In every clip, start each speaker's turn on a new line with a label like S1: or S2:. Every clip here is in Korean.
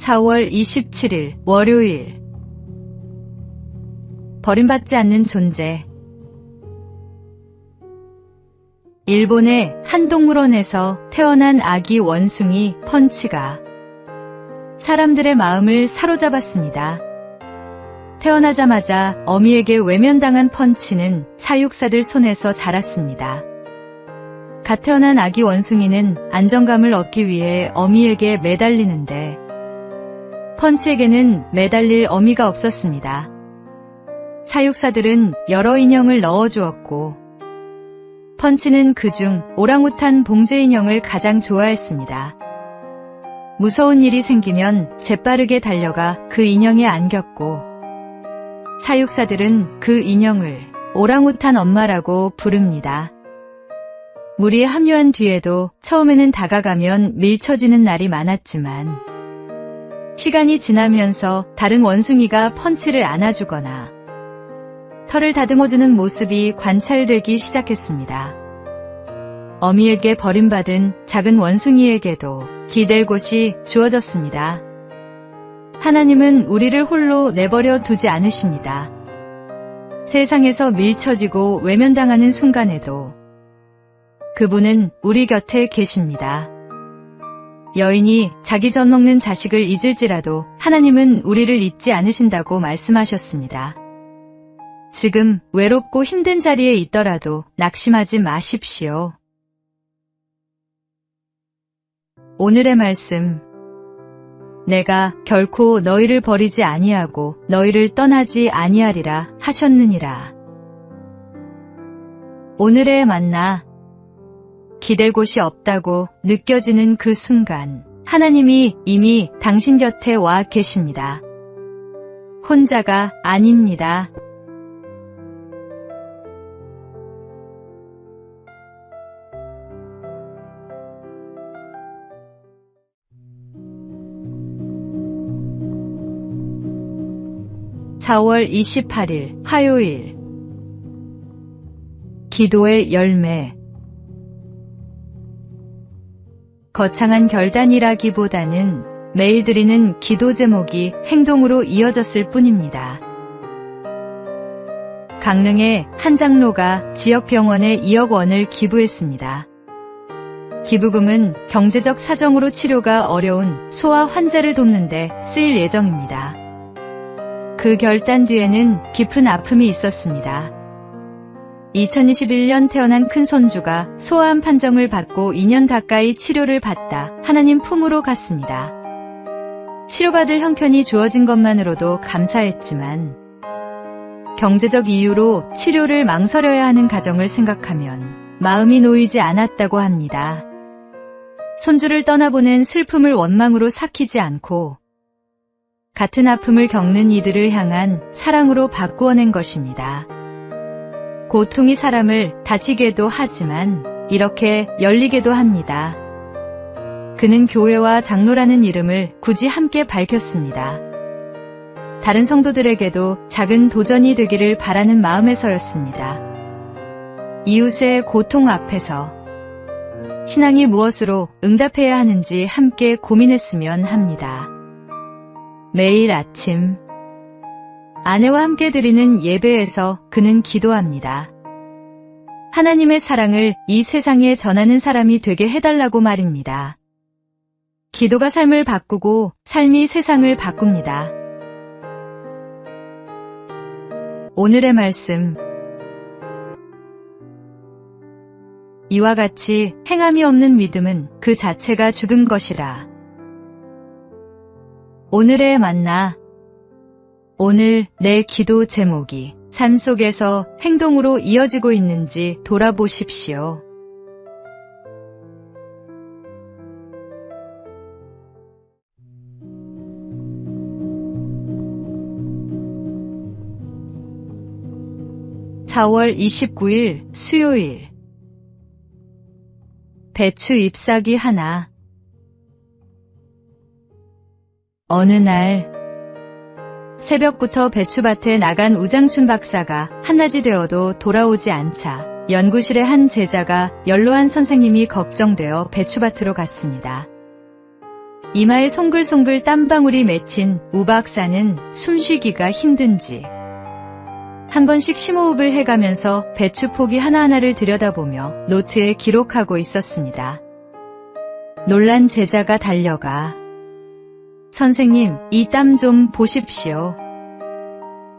S1: 4월 27일 월요일. 버림받지 않는 존재. 일본의 한 동물원에서 태어난 아기 원숭이 펀치가 사람들의 마음을 사로잡았습니다. 태어나자마자 어미에게 외면당한 펀치는 사육사들 손에서 자랐습니다. 갓 태어난 아기 원숭이는 안정감을 얻기 위해 어미에게 매달리는데 펀치에게는 매달릴 어미가 없었습니다. 사육사들은 여러 인형을 넣어주었고 펀치는 그중 오랑우탄 봉제 인형을 가장 좋아했습니다. 무서운 일이 생기면 재빠르게 달려가 그 인형에 안겼고 사육사들은 그 인형을 오랑우탄 엄마라고 부릅니다. 무리에 합류한 뒤에도 처음에는 다가가면 밀쳐지는 날이 많았지만 시간이 지나면서 다른 원숭이가 펀치를 안아주거나 털을 다듬어주는 모습이 관찰되기 시작했습니다. 어미에게 버림받은 작은 원숭이에게도 기댈 곳이 주어졌습니다. 하나님은 우리를 홀로 내버려 두지 않으십니다. 세상에서 밀쳐지고 외면당하는 순간에도 그분은 우리 곁에 계십니다. 여인이 자기 젖 먹는 자식을 잊을지라도 하나님은 우리를 잊지 않으신다고 말씀하셨습니다. 지금 외롭고 힘든 자리에 있더라도 낙심하지 마십시오. 오늘의 말씀. 내가 결코 너희를 버리지 아니하고 너희를 떠나지 아니하리라 하셨느니라. 오늘의 만나. 기댈 곳이 없다고 느껴지는 그 순간 하나님이 이미 당신 곁에 와 계십니다. 혼자가 아닙니다. (4월 28일) 화요일. 기도의 열매. 거창한 결단이라기보다는 매일 드리는 기도 제목이 행동으로 이어졌을 뿐입니다. 강릉의 한 장로가 지역병원에 2억 원을 기부했습니다. 기부금은 경제적 사정으로 치료가 어려운 소아 환자를 돕는 데 쓰일 예정입니다. 그 결단 뒤에는 깊은 아픔이 있었습니다. 2021년 태어난 큰손주가 소아암 판정을 받고 2년 가까이 치료를 받다 하나님 품으로 갔습니다. 치료받을 형편이 주어진 것만으로도 감사했지만 경제적 이유로 치료를 망설여야 하는 가정을 생각하면 마음이 놓이지 않았다고 합니다. 손주를 떠나보낸 슬픔을 원망으로 삭히지 않고 같은 아픔을 겪는 이들을 향한 사랑으로 바꾸어낸 것입니다. 고통이 사람을 다치게도 하지만 이렇게 열리게도 합니다. 그는 교회와 장로라는 이름을 굳이 함께 밝혔습니다. 다른 성도들에게도 작은 도전이 되기를 바라는 마음에서였습니다. 이웃의 고통 앞에서 신앙이 무엇으로 응답해야 하는지 함께 고민했으면 합니다. 매일 아침 아내와 함께 드리는 예배에서 그는 기도합니다. 하나님의 사랑을 이 세상에 전하는 사람이 되게 해달라고 말입니다. 기도가 삶을 바꾸고 삶이 세상을 바꿉니다. 오늘의 말씀. 이와 같이 행함이 없는 믿음은 그 자체가 죽은 것이라. 오늘의 만나. 오늘 내 기도 제목이 삶 속에서 행동으로 이어지고 있는지 돌아보십시오. (4월 29일) 수요일. 배추 잎사귀 하나. 어느 날 새벽부터 배추밭에 나간 우장춘 박사가 한낮이 되어도 돌아오지 않자 연구실의 한 제자가 연로한 선생님이 걱정되어 배추밭으로 갔습니다. 이마에 송글송글 땀방울이 맺힌 우 박사는 숨쉬기가 힘든지 한 번씩 심호흡을 해가면서 배추 포기 하나하나를 들여다보며 노트에 기록하고 있었습니다. 놀란 제자가 달려가 선생님, 이 땀 좀 보십시오.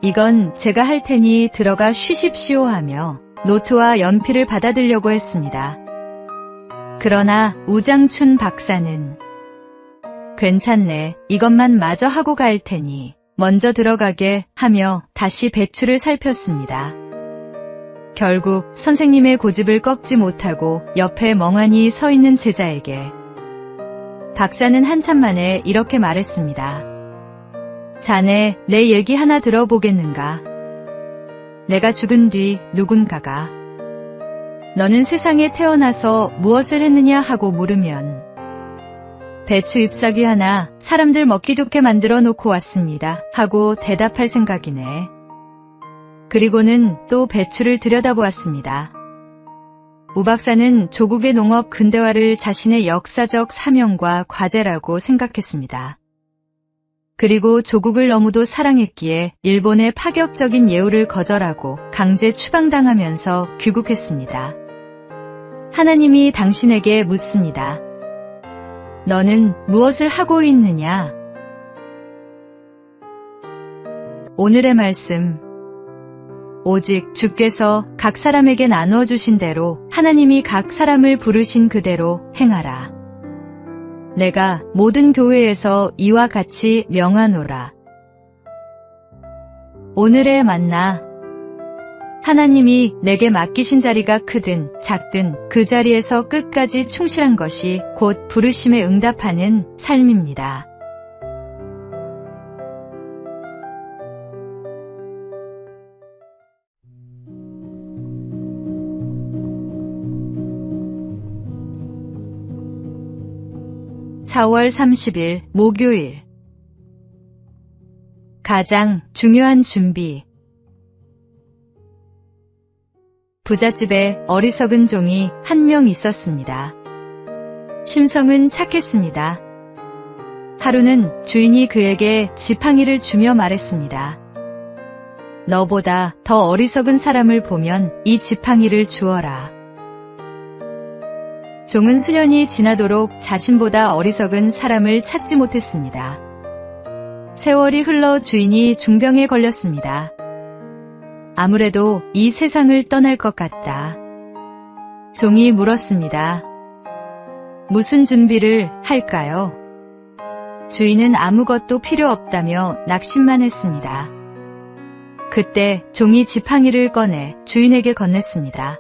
S1: 이건 제가 할 테니 들어가 쉬십시오 하며 노트와 연필을 받아들려고 했습니다. 그러나 우장춘 박사는 괜찮네, 이것만 마저 하고 갈 테니 먼저 들어가게 하며 다시 배추를 살폈습니다. 결국 선생님의 고집을 꺾지 못하고 옆에 멍하니 서 있는 제자에게 박사는 한참 만에 이렇게 말했습니다. 자네, 내 얘기 하나 들어보겠는가? 내가 죽은 뒤 누군가가 너는 세상에 태어나서 무엇을 했느냐 하고 물으면 배추 잎사귀 하나 사람들 먹기 좋게 만들어 놓고 왔습니다 하고 대답할 생각이네. 그리고는 또 배추를 들여다보았습니다. 우 박사는 조국의 농업 근대화를 자신의 역사적 사명과 과제라고 생각했습니다. 그리고 조국을 너무도 사랑했기에 일본의 파격적인 예우를 거절하고 강제 추방당하면서 귀국했습니다. 하나님이 당신에게 묻습니다. 너는 무엇을 하고 있느냐? 오늘의 말씀. 오직 주께서 각 사람에게 나누어 주신 대로 하나님이 각 사람을 부르신 그대로 행하라. 내가 모든 교회에서 이와 같이 명하노라. 오늘의 만나. 하나님이 내게 맡기신 자리가 크든 작든 그 자리에서 끝까지 충실한 것이 곧 부르심에 응답하는 삶입니다. (4월 30일) 목요일. 가장 중요한 준비. 부잣집에 어리석은 종이 한 명 있었습니다. 심성은 착했습니다. 하루는 주인이 그에게 지팡이를 주며 말했습니다. 너보다 더 어리석은 사람을 보면 이 지팡이를 주어라. 종은 수년이 지나도록 자신보다 어리석은 사람을 찾지 못했습니다. 세월이 흘러 주인이 중병에 걸렸습니다. 아무래도 이 세상을 떠날 것 같다. 종이 물었습니다. 무슨 준비를 할까요? 주인은 아무것도 필요 없다며 낙심만 했습니다. 그때 종이 지팡이를 꺼내 주인에게 건넸습니다.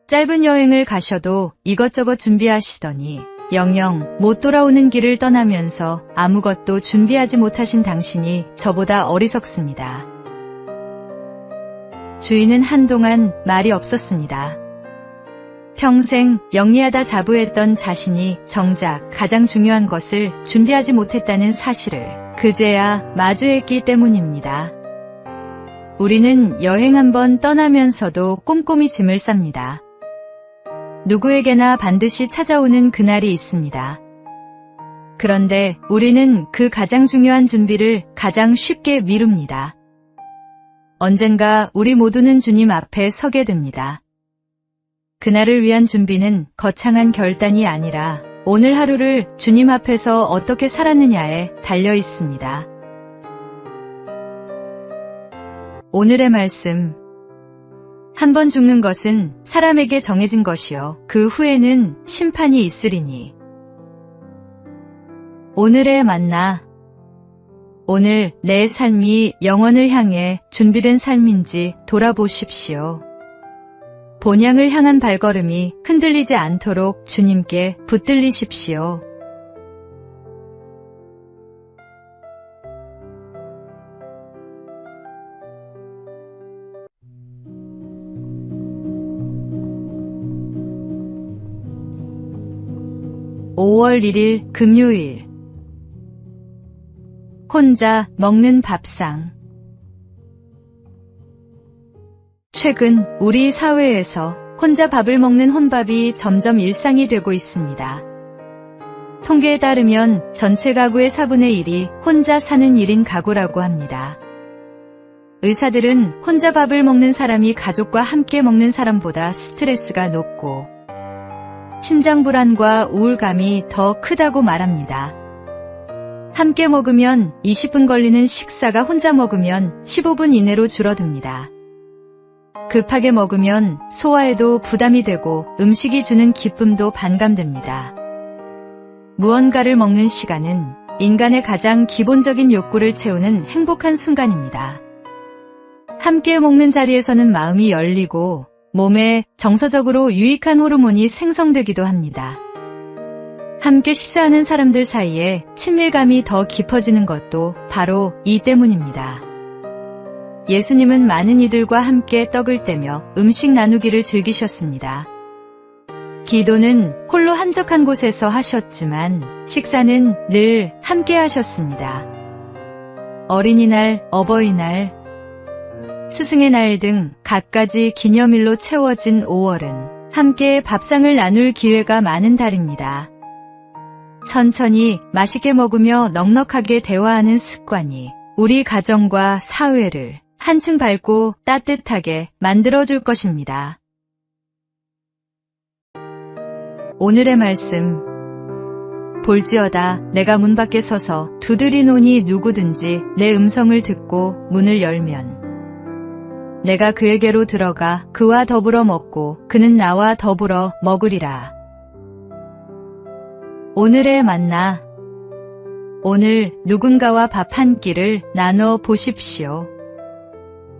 S1: 짧은 여행을 가셔도 이것저것 준비하시더니 영영 못 돌아오는 길을 떠나면서 아무것도 준비하지 못하신 당신이 저보다 어리석습니다. 주인은 한동안 말이 없었습니다. 평생 영리하다 자부했던 자신이 정작 가장 중요한 것을 준비하지 못했다는 사실을 그제야 마주했기 때문입니다. 우리는 여행 한번 떠나면서도 꼼꼼히 짐을 쌉니다. 누구에게나 반드시 찾아오는 그날이 있습니다. 그런데 우리는 그 가장 중요한 준비를 가장 쉽게 미룹니다. 언젠가 우리 모두는 주님 앞에 서게 됩니다. 그날을 위한 준비는 거창한 결단이 아니라 오늘 하루를 주님 앞에서 어떻게 살았느냐에 달려 있습니다. 오늘의 말씀. 한 번 죽는 것은 사람에게 정해진 것이요 그 후에는 심판이 있으리니. 오늘의 만나. 오늘 내 삶이 영원을 향해 준비된 삶인지 돌아보십시오. 본향을 향한 발걸음이 흔들리지 않도록 주님께 붙들리십시오. (5월 1일) 금요일. 혼자 먹는 밥상. 최근 우리 사회에서 혼자 밥을 먹는 혼밥이 점점 일상이 되고 있습니다. 통계에 따르면 전체 가구의 4분의 1이 혼자 사는 1인 가구라고 합니다. 의사들은 혼자 밥을 먹는 사람이 가족과 함께 먹는 사람보다 스트레스가 높고 신장 불안과 우울감이 더 크다고 말합니다. 함께 먹으면 20분 걸리는 식사가 혼자 먹으면 15분 이내로 줄어듭니다. 급하게 먹으면 소화에도 부담이 되고 음식이 주는 기쁨도 반감됩니다. 무언가를 먹는 시간은 인간의 가장 기본적인 욕구를 채우는 행복한 순간입니다. 함께 먹는 자리에서는 마음이 열리고 몸에 정서적으로 유익한 호르몬이 생성되기도 합니다. 함께 식사하는 사람들 사이에 친밀감이 더 깊어지는 것도 바로 이 때문입니다. 예수님은 많은 이들과 함께 떡을 떼며 음식 나누기를 즐기셨습니다. 기도는 홀로 한적한 곳에서 하셨지만 식사는 늘 함께 하셨습니다. 어린이날, 어버이날, 스승의 날 등 갖가지 기념일로 채워진 5월은 함께 밥상을 나눌 기회가 많은 달입니다. 천천히 맛있게 먹으며 넉넉하게 대화하는 습관이 우리 가정과 사회를 한층 밝고 따뜻하게 만들어줄 것입니다. 오늘의 말씀. 볼지어다 내가 문 밖에 서서 두드리노니 누구든지 내 음성을 듣고 문을 열면 내가 그에게로 들어가 그와 더불어 먹고 그는 나와 더불어 먹으리라. 오늘의 만나. 오늘 누군가와 밥 한 끼를 나눠 보십시오.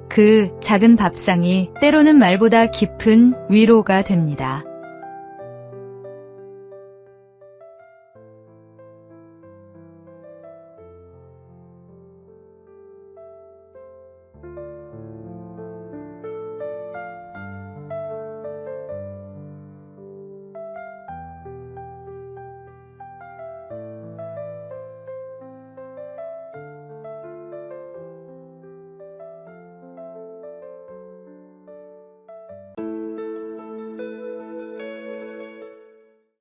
S1: 그 작은 밥상이 때로는 말보다 깊은 위로가 됩니다.